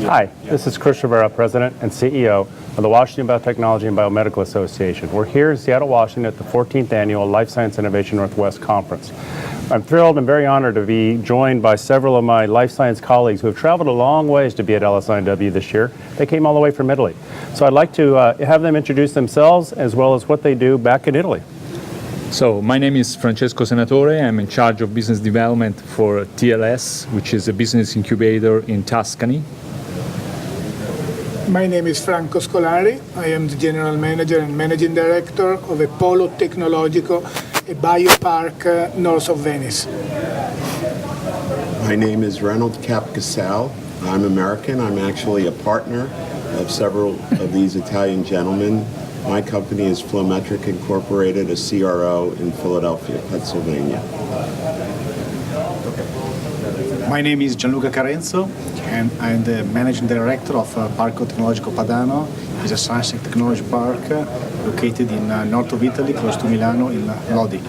Hi, this is Chris Rivera, President and CEO of the Washington Biotechnology and Biomedical Association. We're here in Seattle, Washington at the 14th Annual Life Science Innovation Northwest Conference. I'm thrilled and very honored to be joined by several of my life science colleagues who have traveled a long ways to be at LSINW this year. They came all the way from Italy. So I'd like to have them introduce themselves as well as what they do back in Italy. So my name is Francesco Senatore. I'm in charge of business development for TLS, which is a business incubator in Tuscany. My name is Franco Scolari. I am the General Manager and Managing Director of a Polo Tecnologico, a biopark north of Venice. My name is Reynold Capcasal. I'm American. I'm actually a partner of several of these Italian gentlemen. My company is Flowmetric Incorporated, a CRO in Philadelphia, Pennsylvania. My name is Gianluca Carenzo, and I'm the Managing Director of Parco Tecnologico Padano. It's a science and technology park located in north of Italy, close to Milano, in Lodi.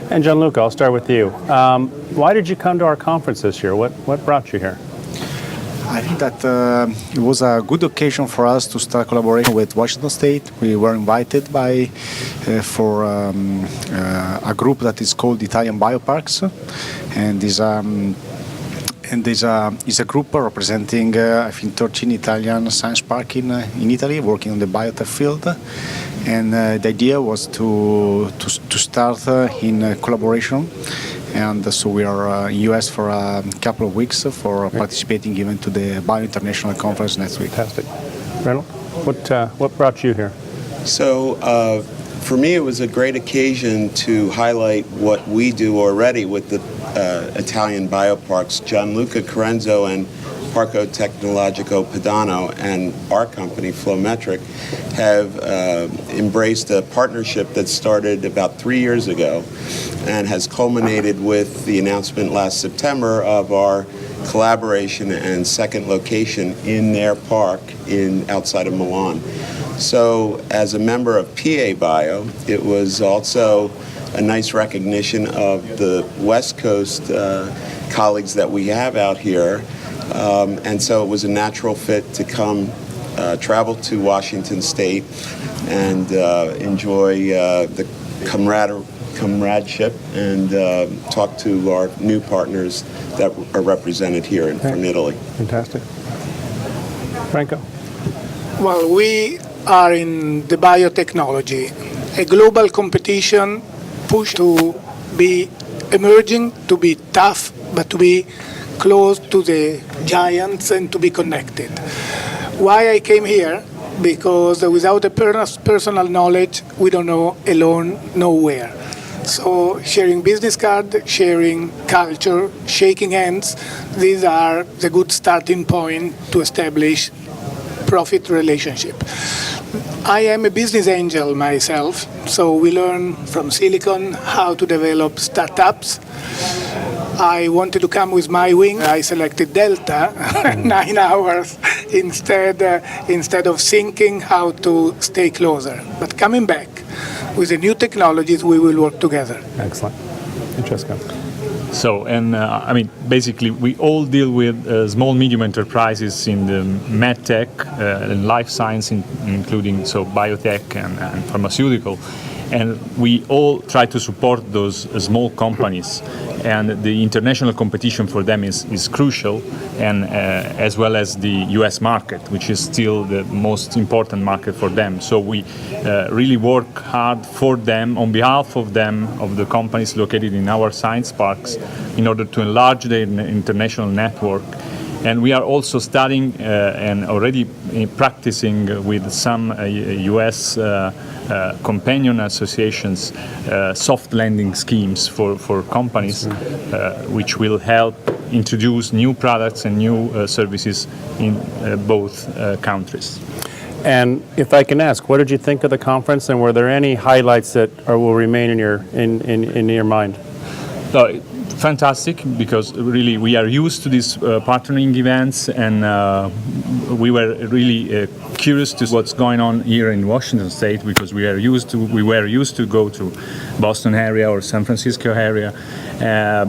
And Gianluca, I'll start with you. Why did you come to our conference this year? What brought you here? I think that it was a good occasion for us to start collaboration with Washington State. We were invited for a group that is called Italian Bioparks, and is a group representing I think 13 Italian science parks in Italy working on the biotech field. And the idea was to start in collaboration. And so we are in US for a couple of weeks for participating even to the Bio International Conference next week. Fantastic. Reynold, what brought you here? So for me, it was a great occasion to highlight what we do already with the Italian bioparks. Gianluca Carenzo and Parco Tecnologico Padano and our company, Flowmetric, have embraced a partnership that started about 3 years ago and has culminated with the announcement last September of our collaboration and second location in their park outside of Milan. So as a member of PA Bio, it was also a nice recognition of the West Coast colleagues that we have out here. And so it was a natural fit to come travel to Washington State and enjoy the comradeship and talk to our new partners that are represented here from Italy. Fantastic. Franco? Well, we are in the biotechnology, a global competition push to be emerging, to be tough, but to be close to the giants and to be connected. Why I came here? Because without a personal knowledge, we don't know alone nowhere. So sharing business card, sharing culture, shaking hands, these are the good starting point to establish profit relationship. I am a business angel myself, so we learn from Silicon how to develop startups. I wanted to come with my wing. I selected Delta, 9 hours, instead of thinking how to stay closer. But coming back, with the new technologies, we will work together. Excellent. Francesco? So, basically, we all deal with small, medium enterprises in the medtech and life science, including biotech and pharmaceutical. And we all try to support those small companies, and the international competition for them is crucial, and as well as the US market, which is still the most important market for them. So we really work hard for them, on behalf of them, of the companies located in our science parks, in order to enlarge their international network. And we are also studying and already practicing with some US companion associations soft landing schemes for companies, which will help introduce new products and new services in both countries. And if I can ask, what did you think of the conference, and were there any highlights that will remain in your mind? Fantastic, because really we are used to these partnering events, and we were really curious to what's going on here in Washington State, because we were used to go to Boston area or San Francisco area,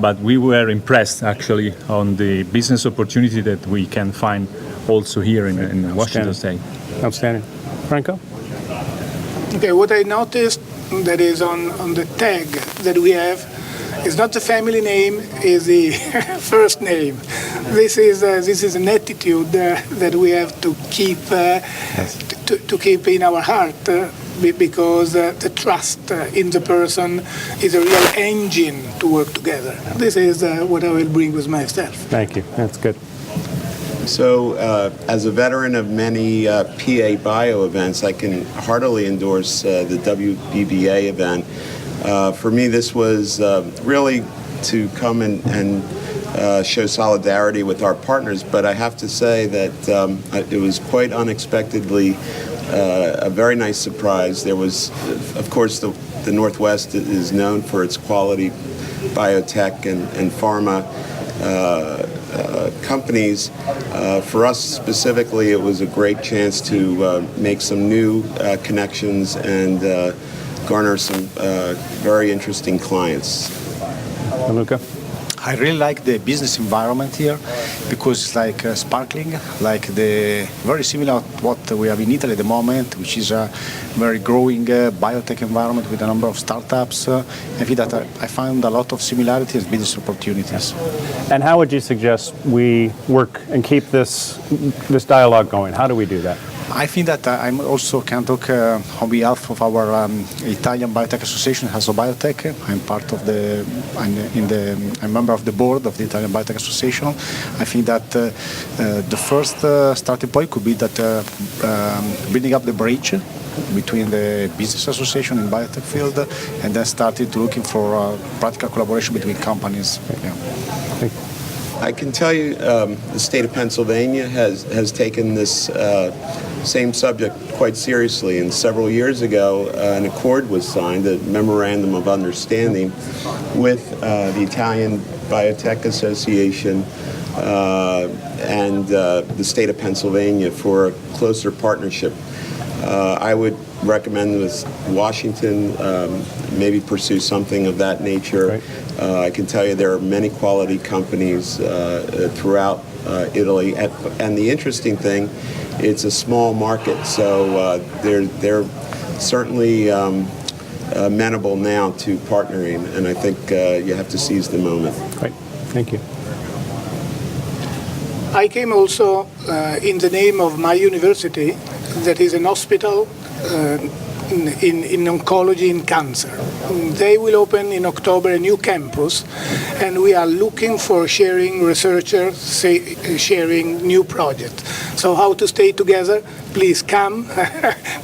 but we were impressed actually on the business opportunity that we can find also here in Washington State. Outstanding. Franco? Okay, what I noticed that is on the tag that we have is not the family name, is the first name. This is an attitude that we have to keep to keep in our heart because the trust in the person is a real engine to work together. This is what I will bring with myself. Thank you. That's good. So, as a veteran of many PA Bio events, I can heartily endorse the WBBA event. For me, this was really to come and show solidarity with our partners, but I have to say that it was quite unexpectedly a very nice surprise. There was, of course, the Northwest is known for its quality biotech and pharma companies. For us specifically, it was a great chance to make some new connections and garner some very interesting clients. Luca? I really like the business environment here because it's like sparkling, like the very similar to what we have in Italy at the moment, which is a very growing biotech environment with a number of startups. I think that I found a lot of similarities, business opportunities. And how would you suggest we work and keep this dialogue going? How do we do that? I think that I also can talk on behalf of our Italian Biotech Association, Haso Biotech. I'm part of I'm a member of the board of the Italian Biotech Association. I think that the first starting point could be that building up the bridge between the business association and biotech field, and then started looking for practical collaboration between companies. Yeah. I can tell you the state of Pennsylvania has taken this same subject quite seriously, and several years ago an accord was signed, a memorandum of understanding with the Italian Biotech Association and the state of Pennsylvania for a closer partnership. I would recommend with Washington maybe pursue something of that nature. Right. I can tell you there are many quality companies throughout Italy, and the interesting thing, it's a small market, so they're certainly amenable now to partnering, and I think you have to seize the moment. Great. Thank you. I came also in the name of my university, that is an hospital in oncology and cancer. They will open in October a new campus, and we are looking for sharing researchers, sharing new projects. So how to stay together? Please come,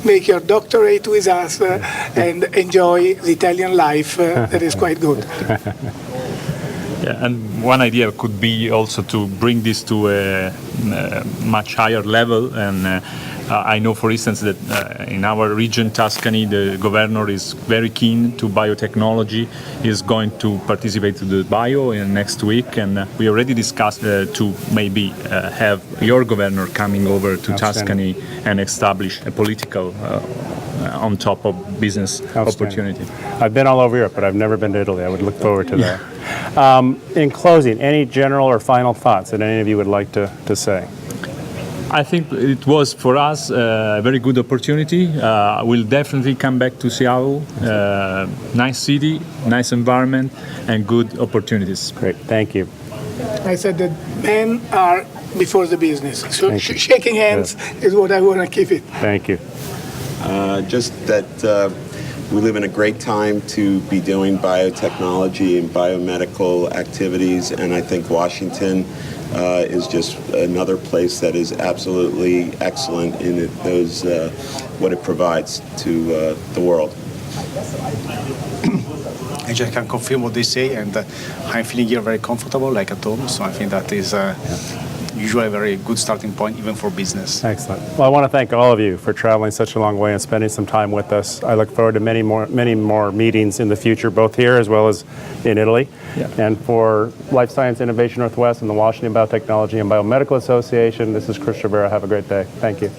make your doctorate with us, and enjoy the Italian life that is quite good. Yeah, and one idea could be also to bring this to a much higher level. And I know, for instance, that in our region, Tuscany, the governor is very keen to biotechnology. He is going to participate to the bio in next week, and we already discussed to maybe have your governor coming over to Tuscany and establish a political on top of business opportunity. I've been all over Europe, but I've never been to Italy. I would look forward to that. In closing, any general or final thoughts that any of you would like to say? I think it was for us a very good opportunity. We'll definitely come back to Seattle. Nice city, nice environment, and good opportunities. Great, thank you. I said that men are before the business. So shaking hands is what I want to keep it. Thank you. Just that we live in a great time to be doing biotechnology and biomedical activities, and I think Washington is just another place that is absolutely excellent in those what it provides to the world. I just can confirm what they say, and I'm feeling here very comfortable, like at home. So I think that is usually a very good starting point, even for business. Excellent. Well, I want to thank all of you for traveling such a long way and spending some time with us. I look forward to many more meetings in the future, both here as well as in Italy. Yeah. And for Life Science Innovation Northwest and the Washington Biotechnology and Biomedical Association, this is Chris Rivera. Have a great day. Thank you.